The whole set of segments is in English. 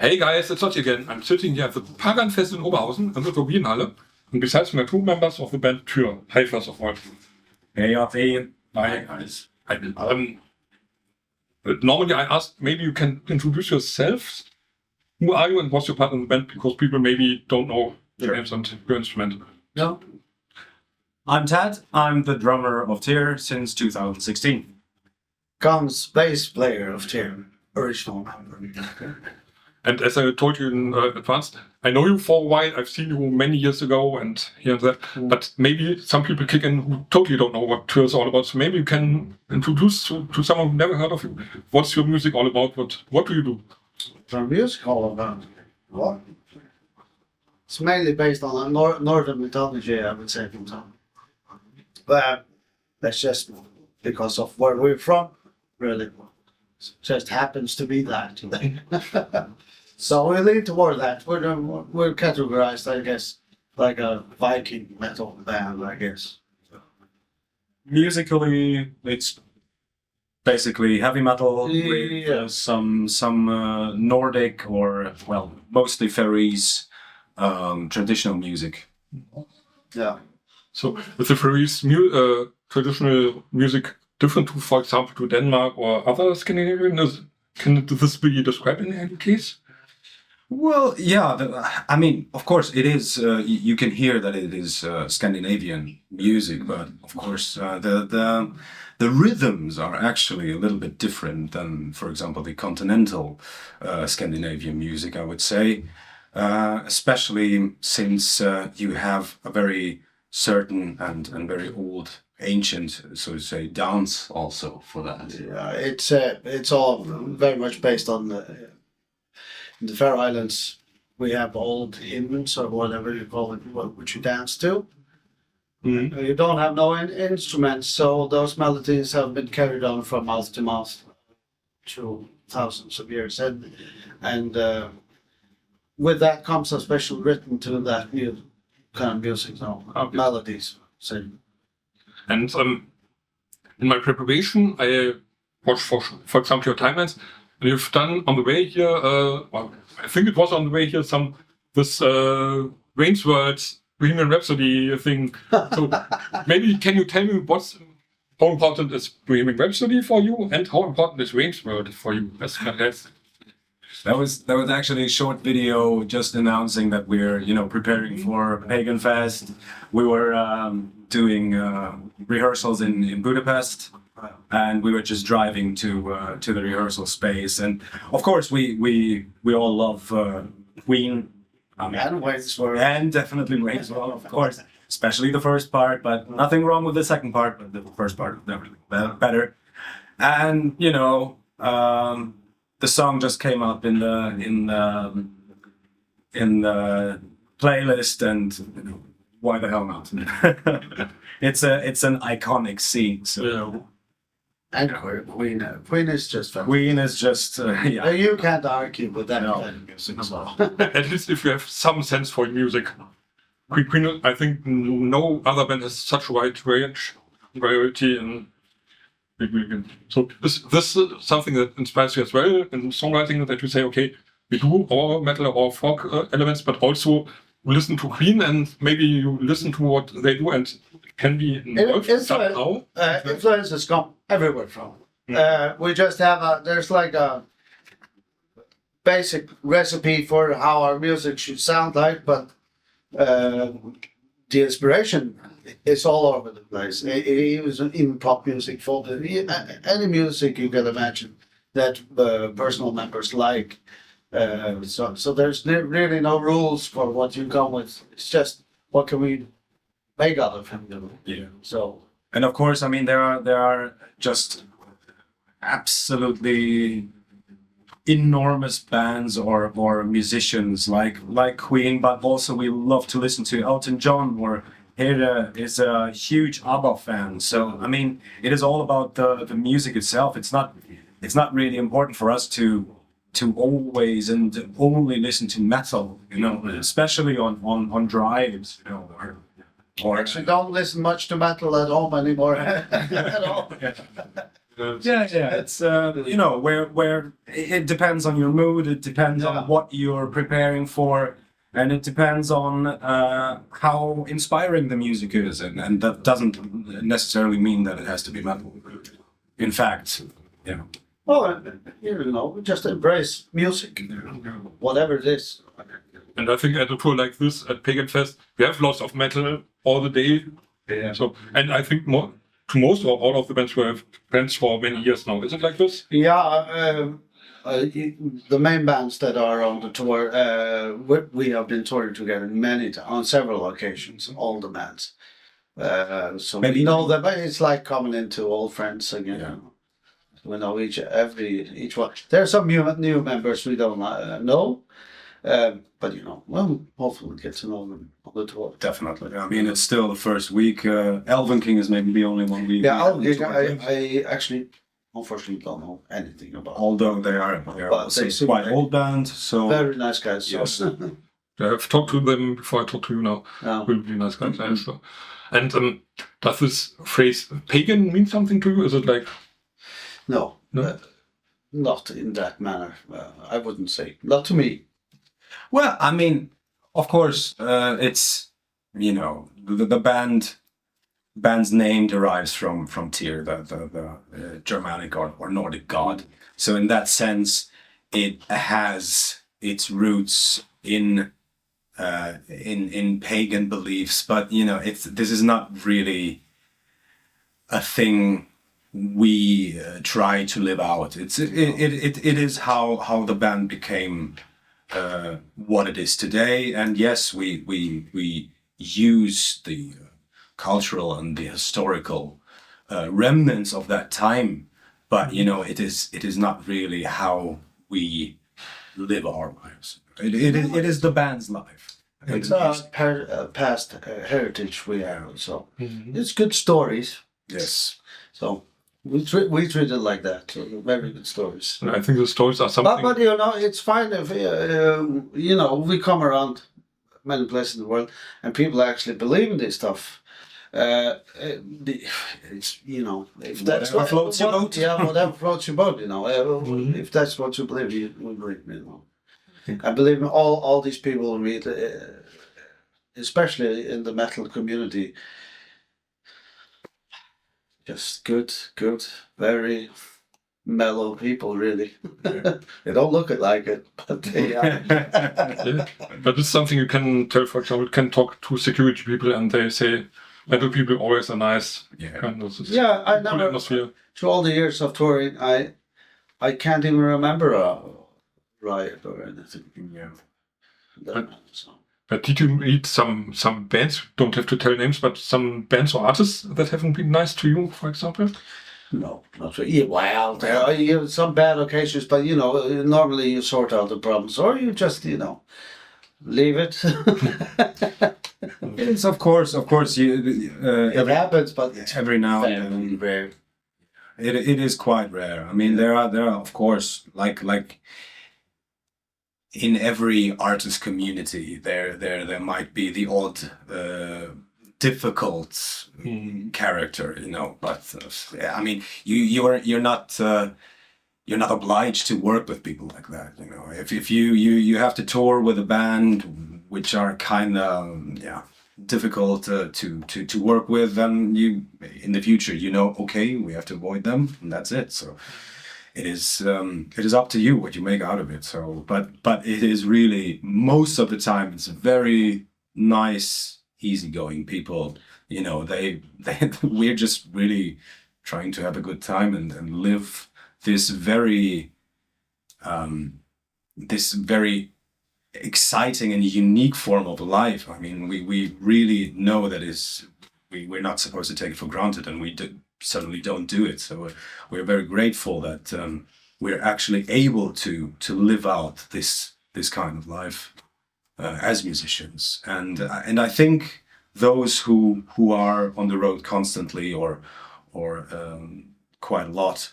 Hey guys, it's Otti again. I'm sitting here at the Paganfest in Oberhausen in the Turbinenhalle. And besides me, 2 members of the band Düren. Hi, first of all. Hey, Otti. Hi, guys. Normally I ask, maybe you can introduce yourselves. Who are you and what's your part in the band? Because people maybe don't know your names and your instrument. Yeah. I'm Tad. I'm the drummer of Themen since 2016. Comes bass player of Themen, original member. And as I told you in advance, I know you for a while. I've seen you many years ago and here and there. But maybe some people kick in who totally don't know what Tour is all about. So maybe you can introduce to someone who never heard of you. What's your music all about? What do you do? The music all about what? It's mainly based on northern mythology, I would say, from time. But that's just because of where we're from, really. It just happens to be that. So we lean toward that. We're categorized, I guess, like a Viking Metal band, I guess. Musically, it's basically heavy metal with some Nordic or, well, mostly Faroese traditional music. Yeah. So is the Faroese traditional music different to, for example, to Denmark or other Scandinavian? Can this be described in any case? Well, yeah, I mean, of course it is, you can hear that it is Scandinavian music, but of course the rhythms are actually a little bit different than, for example, the continental Scandinavian music, I would say, especially since you have a very certain and very old, ancient, so to say, dance also for that. Yeah, it's all very much based on in the Faroe Islands. We have old hymns or whatever you call it, which you dance to. Mm-hmm. You don't have no instruments, so those melodies have been carried on from mouth to mouth through thousands of years, and with that comes a special rhythm to that kind of music, melodies. So. And in my preparation, I watched, for example, your timelines, and you've done on the way here, well, I think it was on the way here, this Wayne's World Bohemian Rhapsody thing. So maybe can you tell me how important is Bohemian Rhapsody for you, and how important is Wayne's World for you as fantastic? That was actually a short video just announcing that we're preparing for Paganfest. We were doing rehearsals in Budapest, and we were just driving to the rehearsal space. And of course, we all love Queen. And Wayne's World. And definitely Wayne's World, of course. Especially the first part, but nothing wrong with the second part. But the first part is definitely better. And the song just came up in the playlist, and why the hell not? It's an iconic scene. So. Yeah. And Queen is just fun. Queen is just yeah. You can't argue with that kind of music. So. At least if you have some sense for music. Queen, I think no other band has such a wide range, variety, and so this is something that inspires you as well in songwriting, that you say, okay, we do our metal or folk elements, but also you listen to Queen and maybe you listen to what they do and it can be involved somehow. Influences come everywhere from. We just have there's like a basic recipe for how our music should sound like, but the inspiration is all over the place. Even in pop music, folk, any music you can imagine that personal members like. So there's really no rules for what you come with. It's just what can we make out of him. Yeah. So. And of course, I mean there are just absolutely enormous bands or musicians like Queen, but also we love to listen to Elton John, or here is a huge ABBA fan. So I mean, it is all about the music itself. It's not really important for us to always and only listen to metal, especially on drives, or actually don't listen much to metal at home anymore at all. It's you know where it depends on your mood. It depends on what you're preparing for, and it depends on how inspiring the music is, and that doesn't necessarily mean that it has to be metal. In fact, yeah. Well, you know, just embrace music, whatever it is. And I think at a tour like this at Paganfest, we have lots of metal all the day. Yeah. So, and I think most or all of the bands will have bands for many years now. Is it like this? Yeah, the main bands that are on the tour, we have been touring together on several occasions. All the bands, so Maybe we know them. It's like coming into old friends again. Yeah. We know each one. There are some new members we don't know, but you know, well, hopefully we get to know them on the tour. Definitely. I mean, it's still the first week. Elven King is maybe the only one we. Yeah, I actually, unfortunately, don't know anything about. Although they are also they seem quite very- old band, so Very nice guys. So. Yes. I've talked to them before I talk to you now. Yeah. Really nice guys. So. And does this phrase pagan mean something to you? Is it like No, No? not in that manner. I wouldn't say. Not to me. well, I mean, of course, it's you know the band's name derives from Tyr, the Germanic or Nordic god. So in that sense, it has its roots in pagan beliefs. But you know, this is not really a thing we try to live out. It is how the band became what it is today. And yes, we use the cultural and the historical remnants of that time, but you know, it is not really how we live our lives. It is the band's life. It's past heritage we have. So it's good stories. Yes. So we treat it like that. So very good stories. And I think the stories are something. But you know, it's fine if you know, we come around many places in the world and people actually believe in this stuff. It's you know, if that's Whatever floats your boat. Yeah, whatever floats your boat. You know, if that's what you believe, you believe. You know, I believe in all these people read, especially in the metal community. Just good, very mellow people, really. They don't look like it, but they are. Yeah. But it's something you can tell, for example, you can talk to security people and they say metal people always are nice. And this is Yeah, I cool never, atmosphere. through all the years of touring, I can't even remember a riot or anything. Yeah. So. But did you meet some bands, don't have to tell names, but some bands or artists that haven't been nice to you, for example? No, not really. Yeah, well, there are some bad occasions, but you know, normally you sort out the problems, or you just, you know, leave it. It's of course It happens, but it's every now and very then. rare. It is quite rare. I mean, there are of course like in every artist community there might be the odd difficult character, you know. But I mean, you're not obliged to work with people like that, you know. If you have to tour with a band which are kind of difficult to work with, then you in the future, you know, okay, we have to avoid them, and that's it. So it is up to you what you make out of it. So but it is really, most of the time, it's very nice, easygoing people, you know. They we're just really trying to have a good time and live this very exciting and unique form of life. I mean, we really know that we're not supposed to take it for granted, and we certainly don't do it. So we're very grateful that we're actually able to live out this kind of life as musicians. And I think those who are on the road constantly or quite a lot,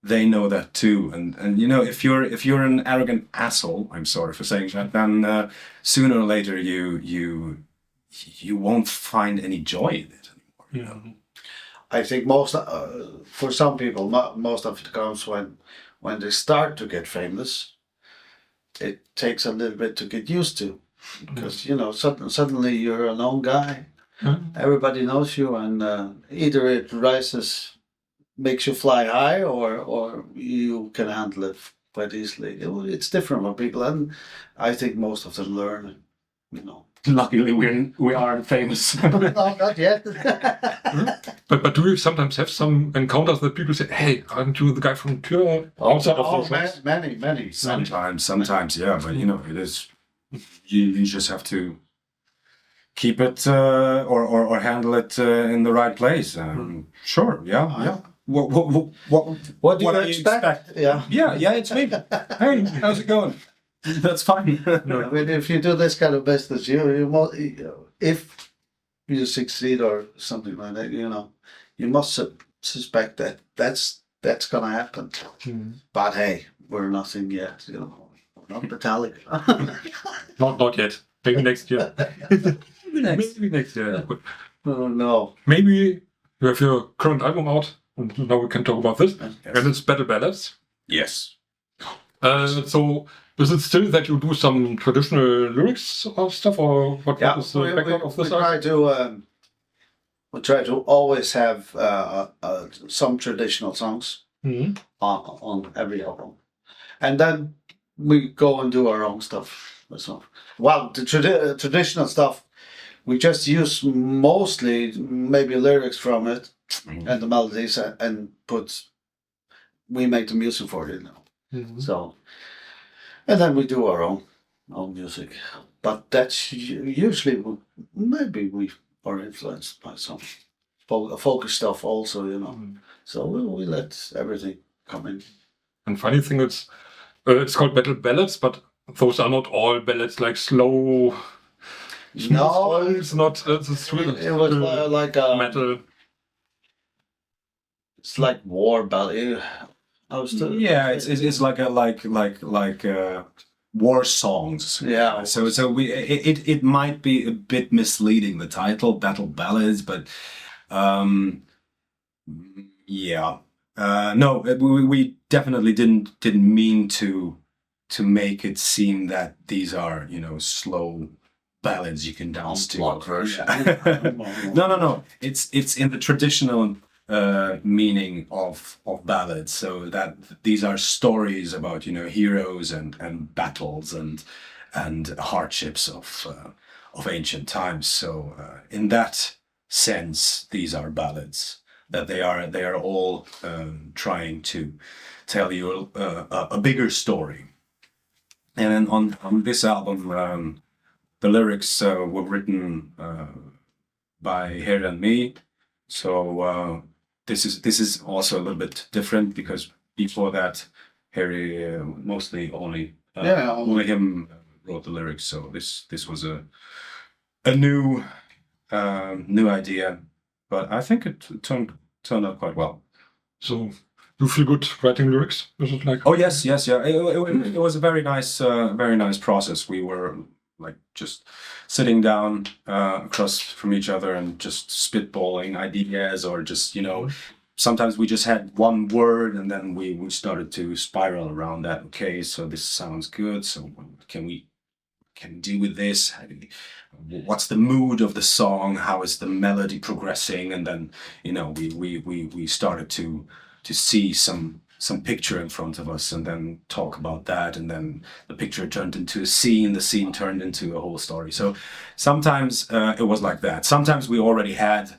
they know that too. And you know, if you're an arrogant asshole, I'm sorry for saying that, then sooner or later you won't find any joy in it anymore. You know? I think most for some people, most of it comes when they start to get famous. It takes a little bit to get used to, because suddenly you're a known guy. Everybody knows you, and either it makes you fly high, or you can handle it quite easily. It's different for people, and I think most of them learn. Luckily, we aren't famous. No, not yet. But do you sometimes have some encounters that people say, "Hey, aren't you the guy from Düren?" Outside of those many. Sometimes, yeah. But it is. You just have to keep it or handle it in the right place. Sure, yeah. What do you expect? Yeah, it's me. Hey, how's it going? That's fine. I mean, if you do this kind of business, if you succeed or something like that, you must suspect that that's gonna happen. But hey, we're nothing yet. We're not Metallica. Not yet. Maybe next year. Maybe next year. Oh, no. Maybe you have your current album out, and now we can talk about this. Yes. And it's Ballads. Yes. So is it still that you do some traditional lyrics or stuff, or what is the background of this? We try to always have some traditional songs on every album, and then we go and do our own stuff. Well, the traditional stuff, we just use mostly maybe lyrics from it and the melodies, and we make the music for it now. So, and then we do our own music, but that's usually maybe we are influenced by some folk stuff also, So we let everything come in. And funny thing is, it's called Ballads, but those are not all ballads like slow. No, it's not. It was like metal. It's like war ballad. It's like war songs. Yeah. So it might be a bit misleading, the title, Battle Ballads, but no, we definitely didn't mean to make it seem that these are slow ballads you can dance to. Version. No. It's in the traditional meaning of ballads, so that these are stories about heroes and battles and hardships of ancient times. So in that sense, these are ballads. That they are all trying to tell you a bigger story. And then on this album, the lyrics were written by Harry and me. So this is also a little bit different, because before that, Harry mostly only him wrote the lyrics. So this was a new idea, but I think it turned out quite well. So you feel good writing lyrics? Is it like? Oh yes, yeah. It was a very nice process. We were like just sitting down across from each other and just spitballing ideas, or just sometimes we just had one word and then we started to spiral around that. Okay, so this sounds good. So can we do with this? What's the mood of the song? How is the melody progressing? And then we started to see some picture in front of us, and then talk about that, and then the picture turned into a scene, the scene turned into a whole story. So sometimes it was like that. Sometimes we already had,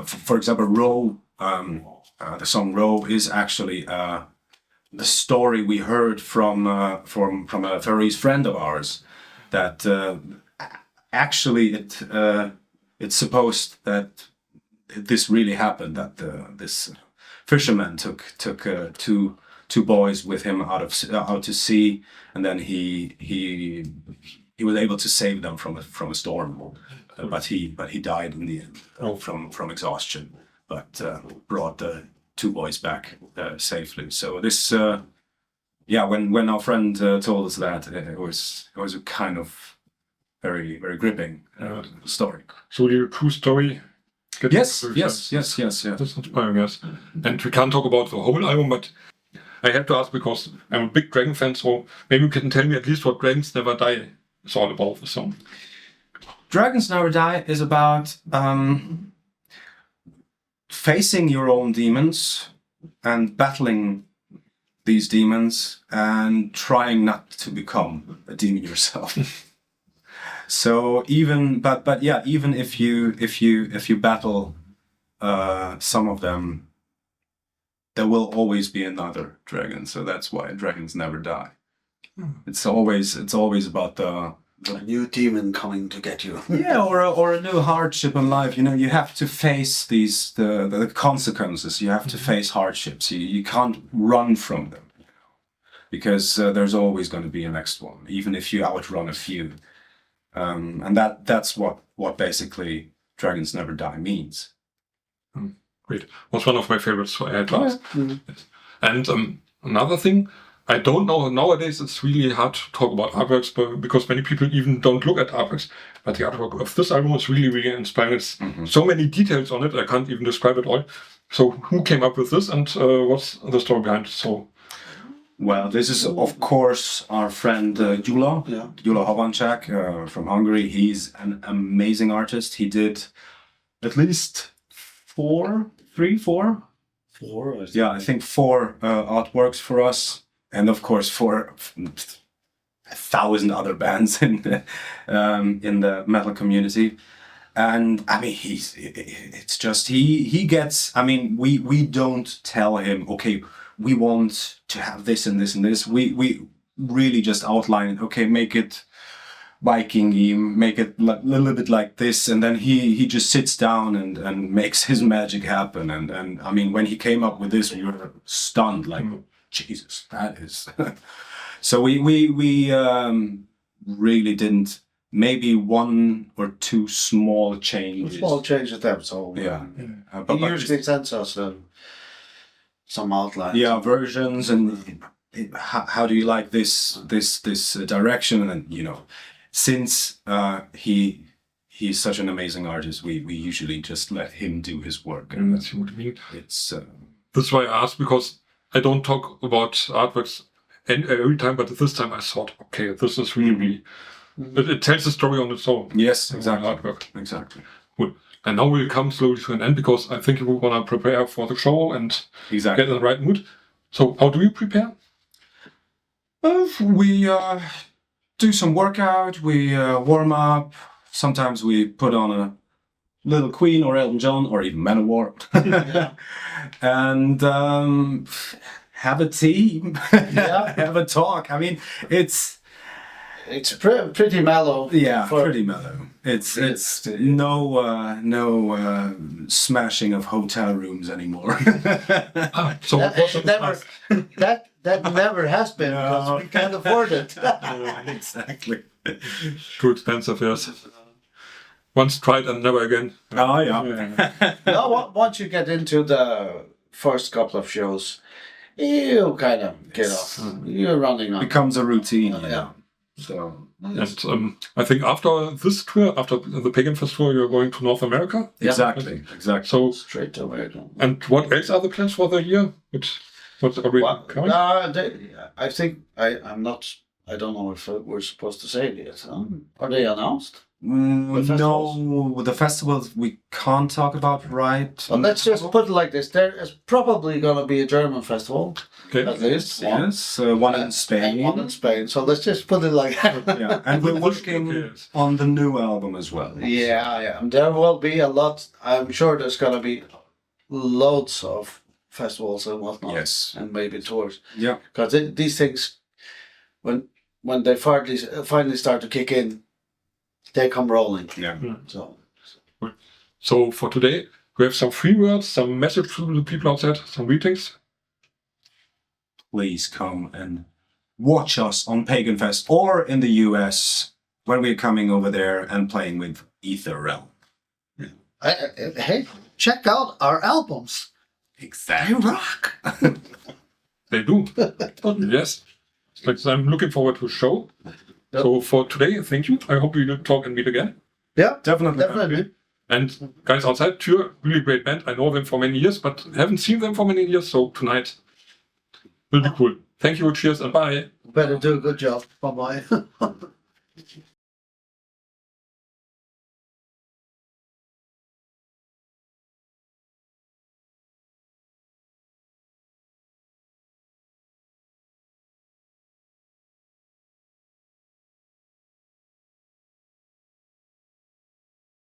for example, Row. The song Row is actually the story we heard from a Faroese friend of ours. That actually it's supposed that this really happened. That this fisherman took two boys with him out to sea, and then he was able to save them from a storm, but he died in the end from exhaustion, but brought the two boys back safely. So this when our friend told us that, it was a kind of very, very gripping story. So your true story getting Yes. That's inspiring, yes. And we can't talk about the whole album, but I have to ask because I'm a big Dragon fan, so maybe you can tell me at least what Dragons Never Die is all about, the song. Dragons Never Die is about facing your own demons and battling these demons and trying not to become a demon yourself. So even if you battle some of them, there will always be another dragon. So that's why dragons never die. It's always about the A new demon coming to get you. or a new hardship in life. You know, you have to face the consequences. You have to face hardships. You can't run from them, because there's always going to be a next one, even if you outrun a few. And that's what basically Dragons Never Die means. Great. Was one of my favorites, so I had to ask. Yes. And another thing, I don't know, nowadays it's really hard to talk about artworks because many people even don't look at artworks. But the artwork of this album is really, really inspiring. It's so many details on it, I can't even describe it all. So who came up with this and what's the story behind it? So, well, this is of course our friend Gyula Hovancsák from Hungary. He's an amazing artist. He did at least four. Yeah, I think four artworks for us, and of course for 1,000 other bands in the metal community. And I mean, it's just he gets. I mean, we don't tell him, okay, we want to have this and this and this. We really just outline it. Okay, make it Viking-y, make it a little bit like this, and then he just sits down and makes his magic happen. And I mean, when he came up with this, we were stunned, like, Jesus, that is. So we really didn't. Maybe one or two small changes. Small changes there, so yeah. But he usually sends us some outlines. Yeah, versions and how do you like this direction, and you know. Since he's such an amazing artist, we usually just let him do his work. And that's what I mean. It's that's why I asked, because I don't talk about artworks every time, but this time I thought, okay, this is really, it tells a story on its own. Yes, exactly. Artwork. Exactly. Good. And now we'll come slowly to an end, because I think we want to prepare for the show and get in the right mood. So how do you prepare? We do some workout, we warm up. Sometimes we put on a little Queen or Elton John or even Manowar. And have a tea, have a talk. I mean, it's pretty mellow. Yeah, pretty mellow. It's no smashing of hotel rooms anymore. So that never has been, because we can't afford it. Exactly. Too expensive, yes. Once tried and never again. Oh yeah. No, once you get into the first couple of shows, you kind of get off. You're running on. Becomes a routine. Yeah. So. And I think after this tour, after the Paganfest Tour, you're going to North America. Exactly. So straight away. And what else are the plans for the year? What's already coming? I think I'm not. I don't know if we're supposed to say it yet. Are they announced? No, the festivals we can't talk about, right? Well, let's just put it like this: there is probably going to be a German festival, at least one. Yes, one in Spain. One in Spain. So let's just put it like that. Yeah, and we're working on the new album as well. Yeah. And there will be a lot. I'm sure there's going to be loads of festivals and whatnot. Yes, and maybe tours. Yeah, because these things, when they finally start to kick in, they come rolling. Yeah. So for today, we have some free words, some message to the people outside, some greetings. Please come and watch us on Paganfest or in the US when we're coming over there and playing with Ether. Hey, check out our albums. Exactly. They rock. They do. Yes. I'm looking forward to the show. Yep. So for today, thank you. I hope we will talk and meet again. Yeah, definitely. And guys outside Tour, really great band. I know them for many years, but haven't seen them for many years. So tonight will be cool. Thank you, cheers, and bye. Better do a good job. Bye bye.